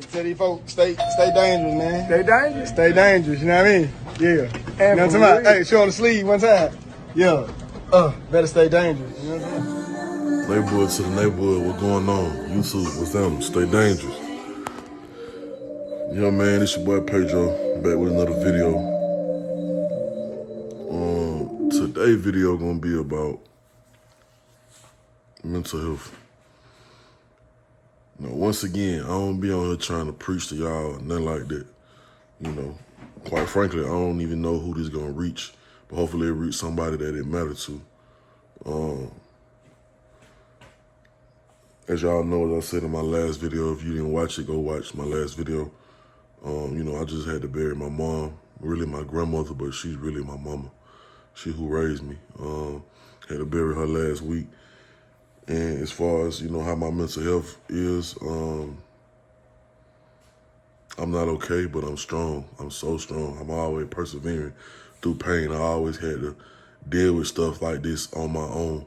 Tell these folks, stay dangerous, man. Stay dangerous. Stay dangerous, you know what I mean? Yeah. You know what I'm talking about? Hey, show on the sleeve one time. Yeah. Better stay dangerous, you know what I'm saying? Neighborhood to the neighborhood, what's going on? YouTube, what's them? Stay dangerous. Yo, man, it's your boy Pedro, back with another video. Today's video gonna be about mental health. Now, once again, I don't be on here trying to preach to y'all, nothing like that. You know, quite frankly, I don't even know who this gonna reach, but hopefully it reach somebody that it matter to. As y'all know, as I said in my last video, if you didn't watch it, go watch my last video. You know, I just had to bury my mom, really my grandmother, but she's really my mama. She who raised me. Had to bury her last week. And as far as, you know, how my mental health is, I'm not okay, but I'm strong. I'm so strong. I'm always persevering through pain. I always had to deal with stuff like this on my own.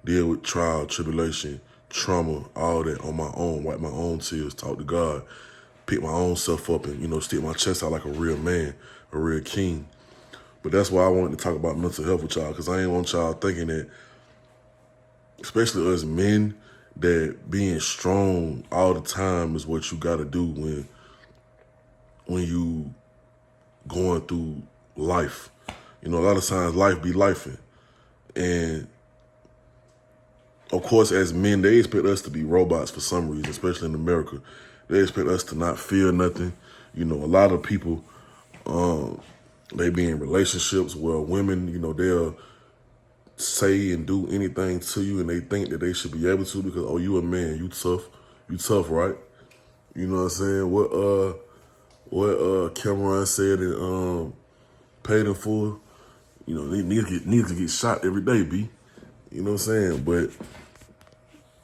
Deal with trial, tribulation, trauma, all that on my own. Wipe my own tears, talk to God, pick my own self up and, you know, stick my chest out like a real man, a real king. But that's why I wanted to talk about mental health with y'all, because I ain't want y'all thinking that, especially us men, that being strong all the time is what you got to do when you going through life. You know, a lot of times life be lifing. And of course, as men, they expect us to be robots for some reason, especially in America. They expect us to not feel nothing. You know, a lot of people, they be in relationships where women, you know, they'll say and do anything to you and they think that they should be able to because, oh, you a man, you tough, right? You know what I'm saying? What Cameron said and Paid in Full, you know, they need to get shot every day, B. You know what I'm saying? But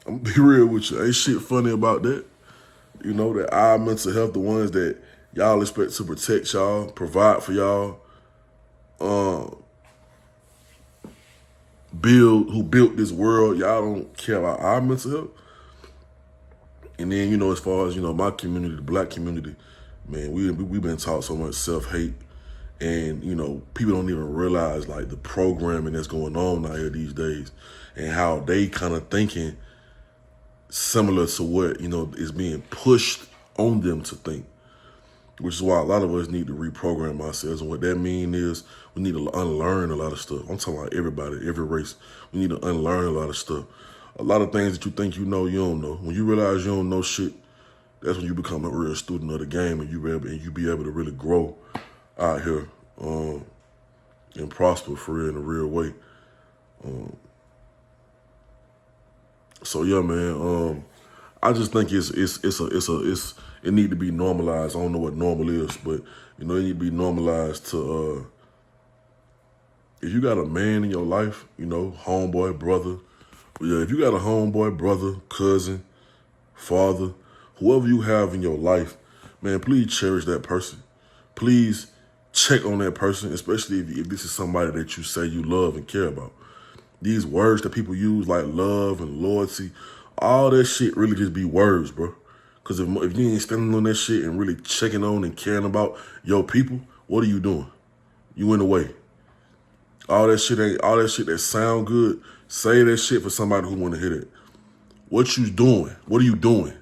I'm gonna be real with you. Ain't shit funny about that. You know, that our mental health, the ones that y'all expect to protect y'all, provide for y'all, who built this world, y'all don't care about our mental health. And then, you know, as far as, you know, my community, the black community, man, we've been taught so much self-hate. And, you know, people don't even realize, like, the programming that's going on out here these days and how they kind of thinking similar to what, you know, is being pushed on them to think, which is why a lot of us need to reprogram ourselves. And what that means is we need to unlearn a lot of stuff. I'm talking about everybody, every race. We need to unlearn a lot of stuff. A lot of things that you think you know, you don't know. When you realize you don't know shit, that's when you become a real student of the game and you be able to really grow out here and prosper for real in a real way. So yeah, man. I just think it need to be normalized. I don't know what normal is, but you know, it need to be normalized to if you got a man in your life, you know, homeboy, brother. Yeah, if you got a homeboy, brother, cousin, father, whoever you have in your life, man, please cherish that person. Please check on that person, especially if this is somebody that you say you love and care about. These words that people use like love and loyalty, all that shit really just be words, bro. Because if you ain't standing on that shit and really checking on and caring about your people, what are you doing? You in the way. All that shit that sound good, say that shit for somebody who want to hear it. What you doing? What are you doing?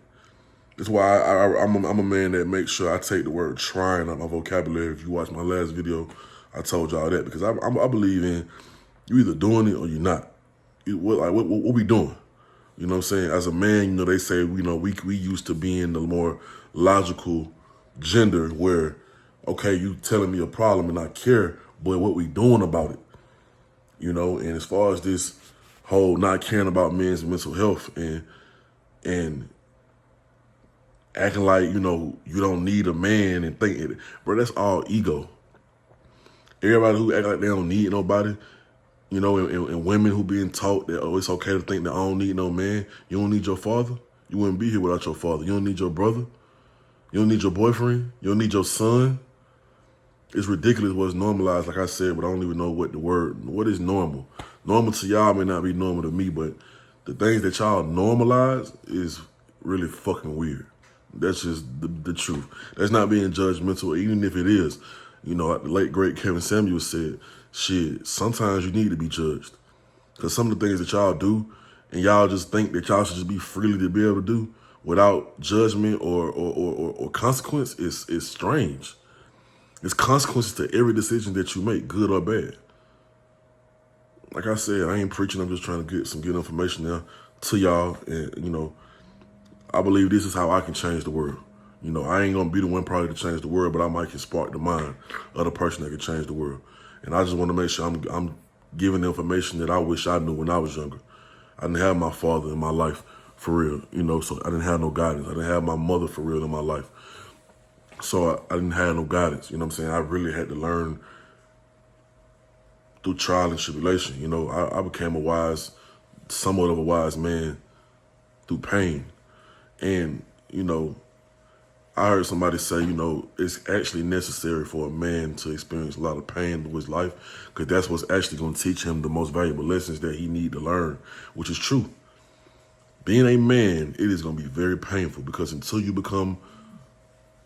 That's why I'm a man that makes sure I take the word trying out my vocabulary. If you watch my last video, I told y'all that because I believe in you either doing it or you're not. What we doing? You know what I'm saying? As a man, you know, they say, you know, we used to being the more logical gender where, okay, you telling me a problem and I care, but what we doing about it? You know, and as far as this whole not caring about men's mental health and acting like, you know, you don't need a man and thinking, bro, that's all ego. Everybody who act like they don't need nobody, you know, and women who being taught that, oh, it's okay to think that I don't need no man. You don't need your father. You wouldn't be here without your father. You don't need your brother. You don't need your boyfriend. You don't need your son. It's ridiculous what's normalized, like I said, but I don't even know what is normal. Normal to y'all may not be normal to me, but the things that y'all normalize is really fucking weird. That's just the truth. That's not being judgmental, even if it is. You know, like the late great Kevin Samuel said, shit, sometimes you need to be judged. Because some of the things that y'all do, and y'all just think that y'all should just be freely to be able to do without judgment or consequence is strange. There's consequences to every decision that you make, good or bad. Like I said, I ain't preaching. I'm just trying to get some good information now to y'all. And, you know, I believe this is how I can change the world. You know, I ain't going to be the one probably to change the world, but I might can spark the mind of the person that can change the world. And I just want to make sure I'm giving the information that I wish I knew when I was younger. I didn't have my father in my life for real, you know, so I didn't have no guidance. I didn't have my mother for real in my life. So I didn't have no guidance, you know what I'm saying? I really had to learn through trial and tribulation. You know, I became somewhat of a wise man through pain. And, you know, I heard somebody say, you know, it's actually necessary for a man to experience a lot of pain in his life because that's what's actually going to teach him the most valuable lessons that he need to learn, which is true. Being a man, it is going to be very painful because until you become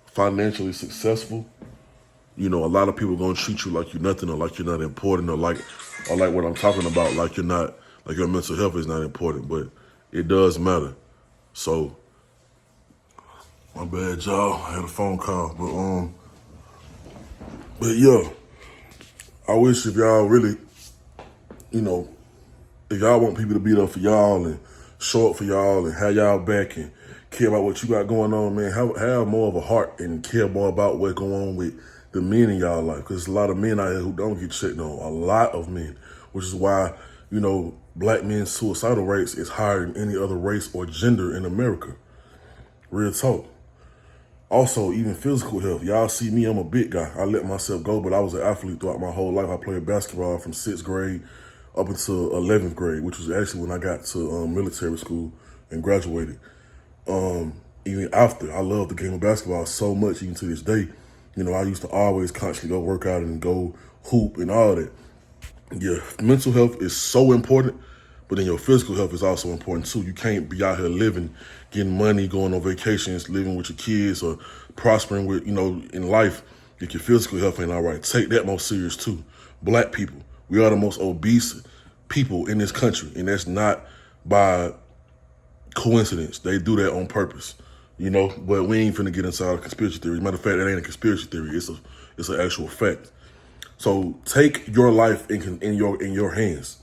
financially successful, you know, a lot of people are going to treat you like you're nothing or like you're not important or like what I'm talking about, like your mental health is not important, but it does matter. So, my bad, y'all. I had a phone call, but yeah, I wish if y'all really, you know, if y'all want people to be there for y'all and show up for y'all and have y'all back and care about what you got going on, man, have more of a heart and care more about what's going on with the men in y'all life. Because there's a lot of men out here who don't get checked on. A lot of men, which is why, you know, black men's suicidal rates is higher than any other race or gender in America. Real talk. Also, even physical health. Y'all see me, I'm a big guy. I let myself go, but I was an athlete throughout my whole life. I played basketball from 6th grade up until 11th grade, which was actually when I got to military school and graduated. Even after, I love the game of basketball so much, even to this day. You know, I used to always constantly go work out and go hoop and all that. Yeah, mental health is so important, but then your physical health is also important too. You can't be out here living, getting money, going on vacations, living with your kids or prospering with, you know, in life if your physical health ain't all right. Take that most serious too. Black people, we are the most obese people in this country, and that's not by coincidence. They do that on purpose, you know, but we ain't finna get inside a conspiracy theory. Matter of fact, that ain't a conspiracy theory. It's an actual fact. So take your life in your hands.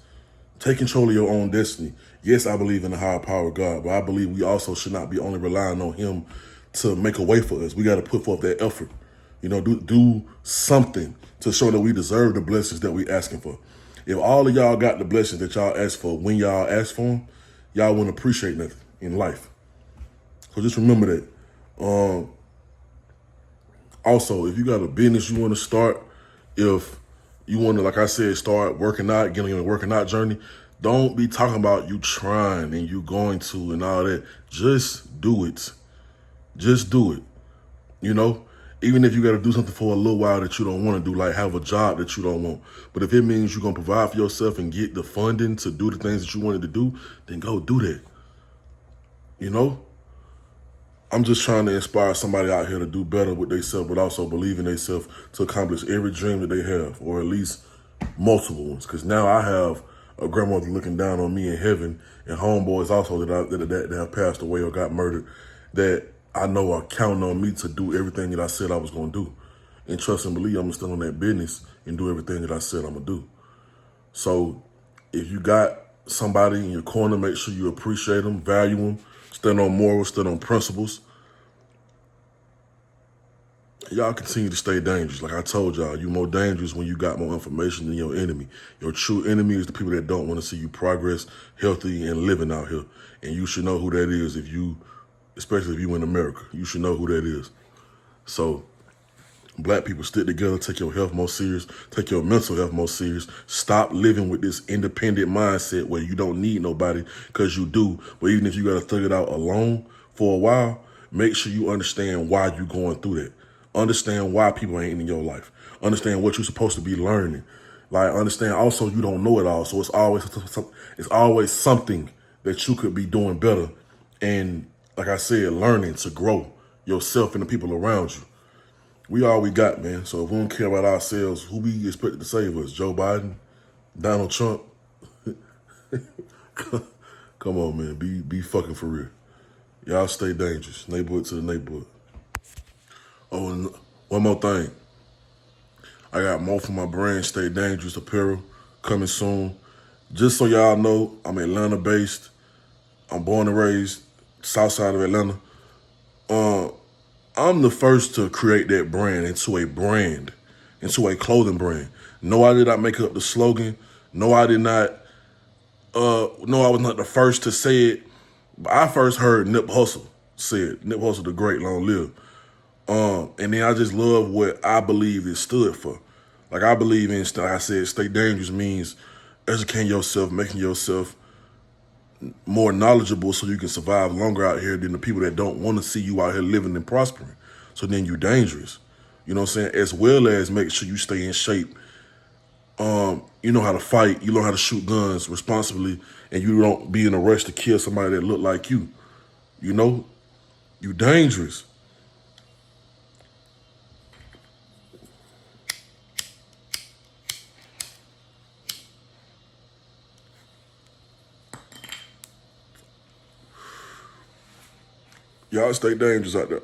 Take control of your own destiny. Yes, I believe in the higher power of God, but I believe we also should not be only relying on him to make a way for us. We got to put forth that effort. You know, do something to show that we deserve the blessings that we asking for. If all of y'all got the blessings that y'all asked for when y'all asked for them, y'all wouldn't appreciate nothing in life. So just remember that. Also, if you got a business you want to start, if you want to, like I said, start working out, getting on a working out journey, don't be talking about you trying and you going to and all that. Just do it. Just do it. You know, even if you got to do something for a little while that you don't want to do, like have a job that you don't want. But if it means you're going to provide for yourself and get the funding to do the things that you wanted to do, then go do that. You know? I'm just trying to inspire somebody out here to do better with themselves, but also believe in themselves to accomplish every dream that they have, or at least multiple ones. Because now I have a grandmother looking down on me in heaven, and homeboys also that have passed away or got murdered, that I know are counting on me to do everything that I said I was going to do. And trust and believe I'm going to stand on that business and do everything that I said I'm going to do. So if you got somebody in your corner, make sure you appreciate them, value them, stand on morals, stand on principles. Y'all continue to stay dangerous. Like I told y'all, you're more dangerous when you got more information than your enemy. Your true enemy is the people that don't want to see you progress, healthy, and living out here. And you should know who that is especially if you in America. You should know who that is. So black people, stick together, take your health more serious, take your mental health more serious. Stop living with this independent mindset where you don't need nobody, because you do. But even if you got to thug it out alone for a while, make sure you understand why you're going through that. Understand why people ain't in your life. Understand what you're supposed to be learning. Like, understand also you don't know it all. So it's always something that you could be doing better. And like I said, learning to grow yourself and the people around you. We all we got, man. So if we don't care about ourselves, who we expected to save us? Joe Biden? Donald Trump? Come on, man. Be fucking for real. Y'all stay dangerous. Neighborhood to the neighborhood. Oh, and one more thing. I got more for my brand, Stay Dangerous Apparel, coming soon. Just so y'all know, I'm Atlanta-based. I'm born and raised south side of Atlanta. I'm the first to create that brand, into a clothing brand. No, I did not make up the slogan. No, I did not. No, I was not the first to say it. But I first heard Nip Hussle say it. Nip Hussle, the great, long live. And then I just love what I believe it stood for. Like I believe in, like I said, stay dangerous means educating yourself, making yourself more knowledgeable so you can survive longer out here than the people that don't want to see you out here living and prospering. So then you're dangerous. You know what I'm saying? As well as make sure you stay in shape. You know how to fight, you learn how to shoot guns responsibly, and you don't be in a rush to kill somebody that look like you. You know? You dangerous. Y'all stay dangerous out there.